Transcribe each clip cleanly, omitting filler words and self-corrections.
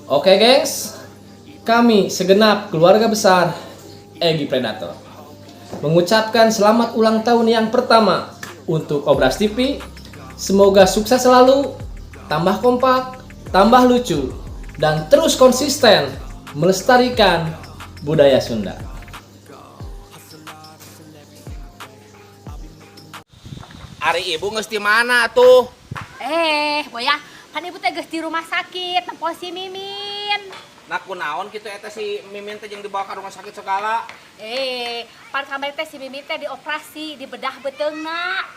Oke gengs, kami segenap keluarga besar Egy Predator mengucapkan selamat ulang tahun yang pertama untuk Obras TV. Semoga sukses selalu, tambah kompak, tambah lucu, dan terus konsisten melestarikan budaya Sunda. Ari ibu geus di mana tuh? Boya, kan ibu teh geus di rumah sakit, tempo si Mimin. Nak kunaon kitu eta si Mimin teh jeung dibawa ka rumah sakit segala. Pan kamari teh si Mimin teh dioperasi, dibedah beteungna.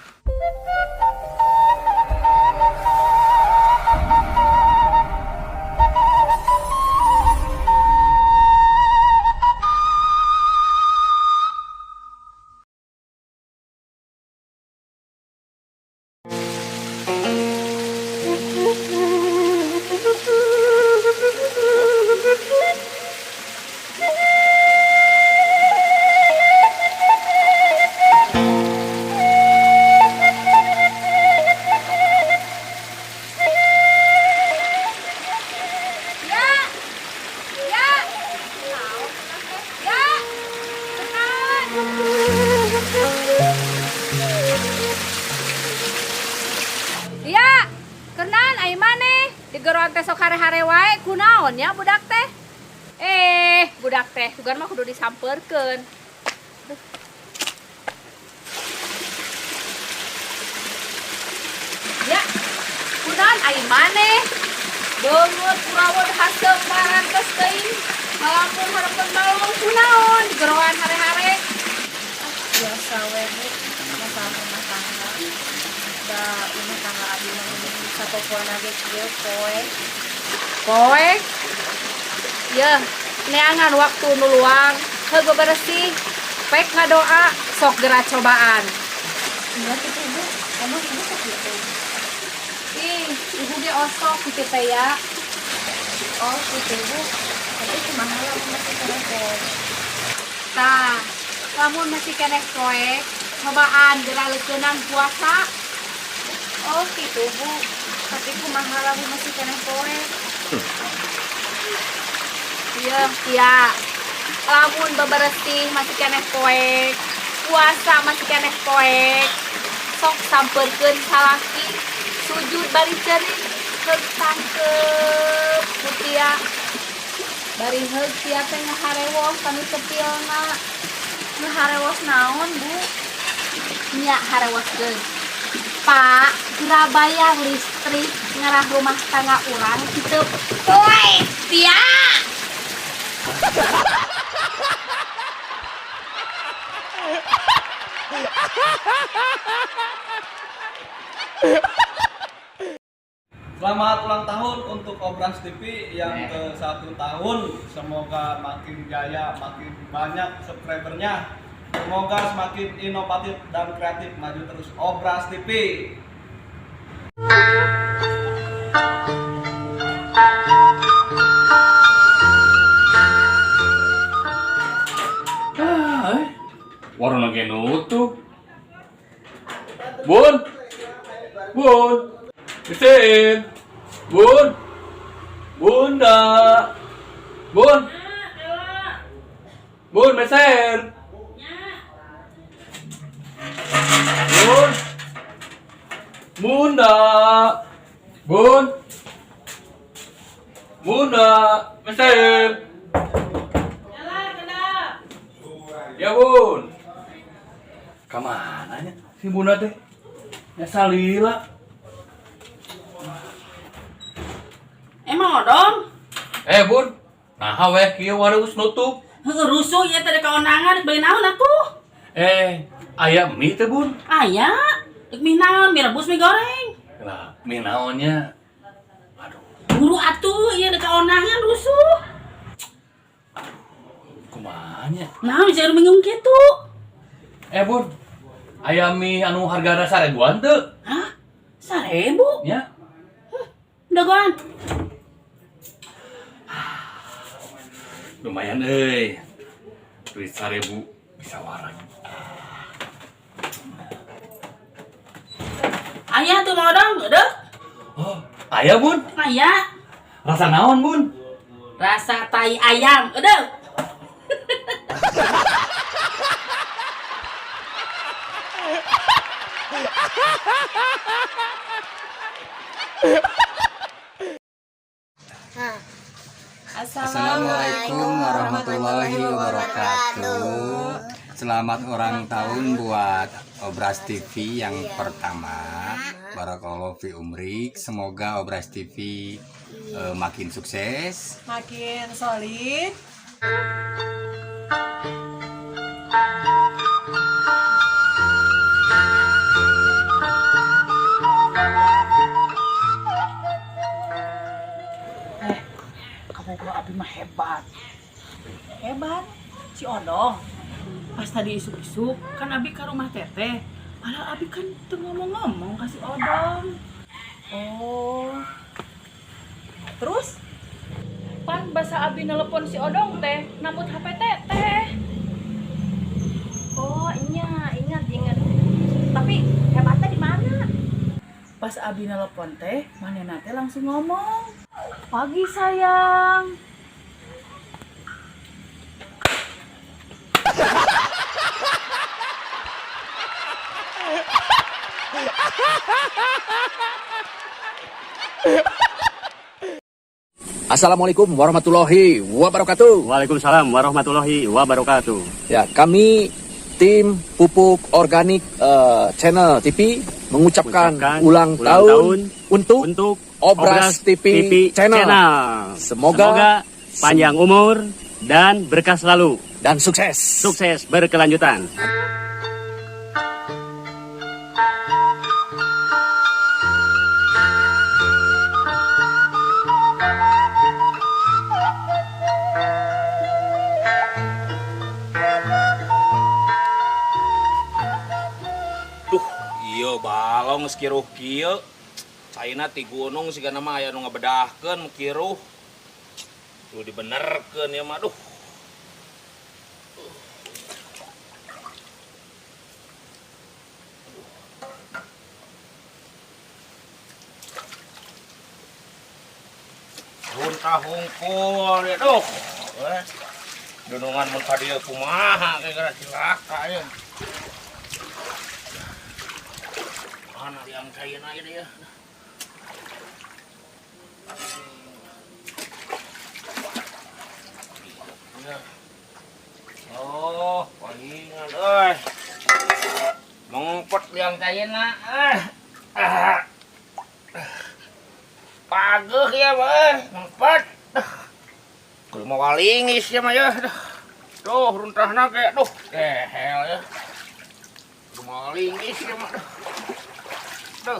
Ya, kenan ai maneh digeron teh sok hare-hare wae kunaon ya budak teh? Budak teh sugan mah kudu disampeurkeun. Ya, kunaon ai maneh? Beungeut kurawon haseum parantos teuing. Ngalamun hareupeun balong kunaon digeroan hare-hare. Biasa we Bu, masalah rumah tangga. Da rumah tangga abdi mah sapopoana ge kieu poe. Yeuh, neangan waktu nu luang, heug bebersih, pek ngadoa, sok geura cobaan. Iya kitu Bu, emang ibu sok kitu. Ibu ge osok kitu teh ya. Oh, kitu Bu. Tapi kumaha lamun masih keneh poe? Tah, lamun masih keneh poe, cobaan geura leukeunan puasa. Oh gitu Bu, tapi kumaha lamun masih keneh poe? Iya, lamun bebersih masih keneh poe, puasa masih keneh poe, sok sampeurkeun salaki, sujud bari ceurik, heug tangkep mutia. Bari heug sia teh ngaharewos kanu sepilna. Ngaharewos naon Bu? Nya harewoskeun. Pak, geura bayar listrik ngarah rumah tangga urang kitu. Poe, tia. Selamat ulang tahun untuk Obras TV yang ke-1 tahun. Semoga makin jaya, makin banyak subscribernya. Semoga semakin inovatif dan kreatif, maju terus Obras TV. Warung lagi nutup. Bun, mesin, bunda, mesin, bunda, mesin. Ya Bun. Kamana nya si bunda teh? Ya salila. Emang odong? Bun, nah we kieu warung nutup. Heuh rusuh ieu teh kaonangan beli naon atuh? Aya mie teh Bun. Aya, deuk mie naon, mie rebus mie goreng. Lah, mie naonnya? Aduh, Buru atuh ieu teh kaonangan rusuh. kumaha nya? Naon bisa bingung kitu? Bun, aya mie anu hargana 1000-an teu? Hah? 1000? Nya? Dagoan. Lumayan euy. Duit 1000 bisa warak. Aya tuh mau dong, udah. Oh, aya Bun. Aya. Rasa naon Bun? Rasa tai ayam. Aduh. Assalamualaikum warahmatullahi wabarakatuh. Selamat ulang tahun buat Obras TV yang pertama. Barakallahu fi umrik. Semoga Obras TV makin sukses, makin solid. Kamu kalau Abi mah hebat. Hebat? Si Odong. Pas tadi isuk-isuk, kan Abi ke rumah Teteh. Padahal Abi kan tuh ngomong-ngomong ke si Odong. Oh. Terus? Pan bahasa Abi nelpon si Odong teh, nabut HP Teteh. Oh, ingat. Tapi hebatnya di mana? Pas Abi nelpon teh, manehna teh langsung ngomong. Pagi sayang. Assalamualaikum warahmatullahi wabarakatuh. Waalaikumsalam warahmatullahi wabarakatuh. Ya, kami tim pupuk organik channel TV mengucapkan ulang tahun untuk Obras TV channel. Semoga panjang umur dan berkah selalu dan sukses. Sukses berkelanjutan. Iya balong sekiruh kieu. Caina ti gunung siga nama aya nu ngabedahkeun kiruh. Tuh dibenerkeun ya mah duh. Runtah hungkul ya duh. Dunungan mun ka dieu kumaha ge gara cilaka ya. Mana yang kain aja dia. Oh, palingan euy. Mengpet liang kainna. Pageuh ya mah, mengpet. Kudu mau walingis ya mah ya. Duh, runtahna ge duh, hel ya. Kudu mau walingis ya mah. Duh.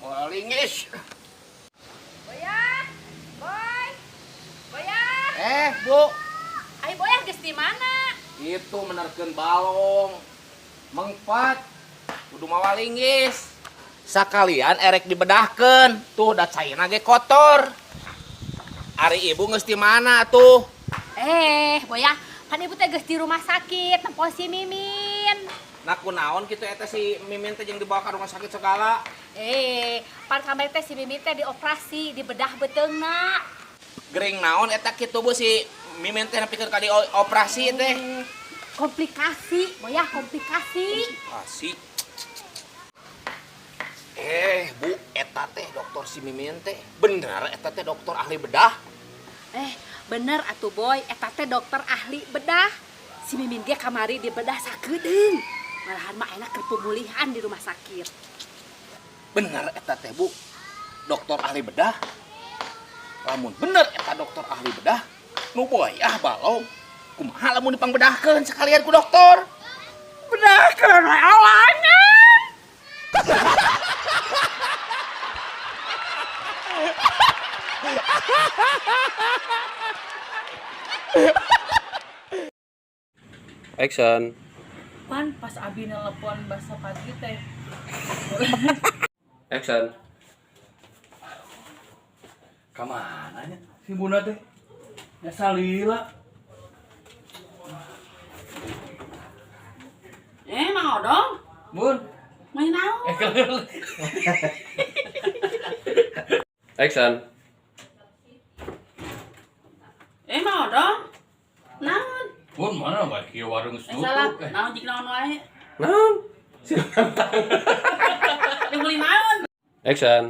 Walingis. Boya. Bu. Ai Boya geus di mana? Itu menerkeun balong. Mengpat. Kudu mawalingis. Sakalian erek dibedahkeun. Tuh da caina ge kotor. Ari ibu geus di mana tuh? Boya, kan ibu teh geus di rumah sakit tempo si Mimin. Nah kunaon kitu eta si Mimin teh jeung dibawa ka rumah sakit segala. Pan kamari teh si Mimin teh dioperasi, dibedah beteungna. Gering naon eta kitu Bu si Mimin teh nepikeun ka dioperasi teh. Komplikasi, Boya, komplikasi. Asik. Bu, eta teh dokter si Mimin teh. Bener eta teh dokter ahli bedah. Bener atuh Boy, eta teh dokter ahli bedah. Si Mimin ge kamari dibedah sakedeung. Malahan mah enak keur pemulihan di rumah sakit. Bener eta teh Bu, dokter ahli bedah. Lamun bener eta dokter ahli bedah, nu boyah balong. Kumaha lamun dipangbedahkeun sekalian ku dokter? Bedahkeun we awalnya. Action. Pan pas Abi nelpon bahasa pagi teh. Action. Kamana nya si Bunda teh? Ya salila. Mang Odong, Bun. main naon? Action. Bun, mana baik ya warung Salah, tutup. naon jik naon wae. Naon? Yang beli naon? Action.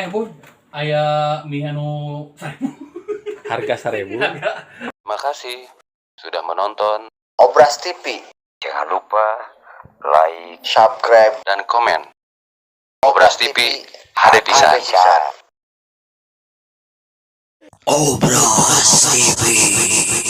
Bun, aya mie anu Harga 1.000. Makasih sudah menonton Obras TV. Jangan lupa like, subscribe, dan komen. Obras TV ada pisan. Obras TV.